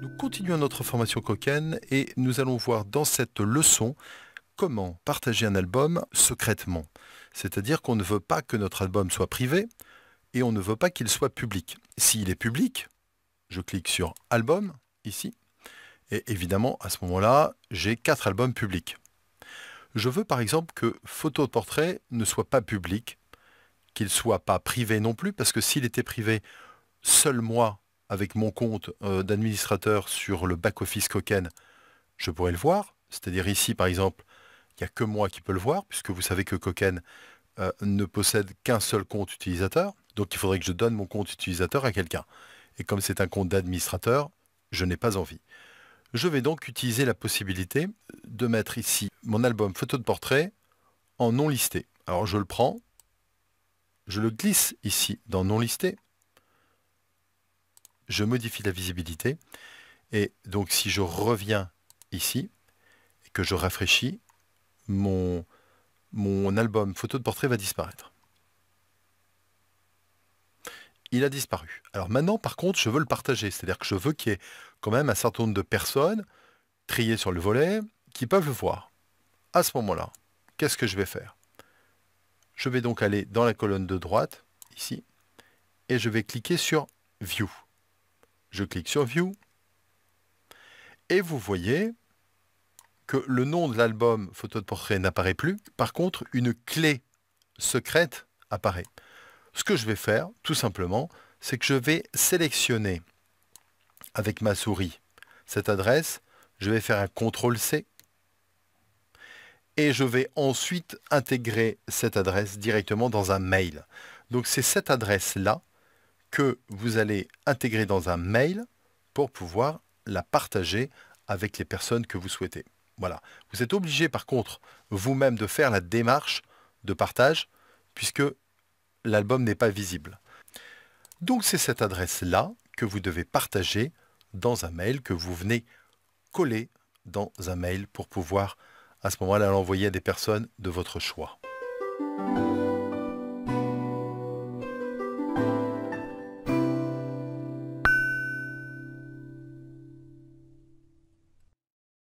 Nous continuons notre formation Coquen et nous allons voir dans cette leçon comment partager un album secrètement. C'est-à-dire qu'on ne veut pas que notre album soit privé et on ne veut pas qu'il soit public. S'il est public, je clique sur Album, ici, et évidemment, à ce moment-là, j'ai 4 albums publics. Je veux par exemple que Photo de portrait ne soit pas public, qu'il ne soit pas privé non plus, parce que s'il était privé, seul moi, avec mon compte d'administrateur sur le back-office Coquen, je pourrais le voir. C'est-à-dire ici, par exemple, il n'y a que moi qui peux le voir, puisque vous savez que Coquen ne possède qu'un seul compte utilisateur. Donc il faudrait que je donne mon compte utilisateur à quelqu'un. Et comme c'est un compte d'administrateur, je n'ai pas envie. Je vais donc utiliser la possibilité de mettre ici mon album photo de portrait en non listé. Alors je le prends, je le glisse ici dans non listé, je modifie la visibilité, et donc si je reviens ici, et que je rafraîchis, mon album photo de portrait va disparaître. Il a disparu. Alors maintenant, par contre, je veux le partager. C'est-à-dire que je veux qu'il y ait quand même un certain nombre de personnes triées sur le volet qui peuvent le voir. À ce moment-là, qu'est-ce que je vais faire? Je vais donc aller dans la colonne de droite, ici, et je vais cliquer sur View. Je clique sur View, et vous voyez que le nom de l'album photo de portrait n'apparaît plus. Par contre, une clé secrète apparaît. Ce que je vais faire, tout simplement, c'est que je vais sélectionner avec ma souris cette adresse, je vais faire un CTRL-C, et je vais ensuite intégrer cette adresse directement dans un mail. Donc c'est cette adresse-là que vous allez intégrer dans un mail pour pouvoir la partager avec les personnes que vous souhaitez. Voilà. Vous êtes obligé par contre vous-même de faire la démarche de partage puisque l'album n'est pas visible. Donc c'est cette adresse-là que vous devez partager dans un mail que vous venez coller dans un mail pour pouvoir à ce moment-là l'envoyer à des personnes de votre choix.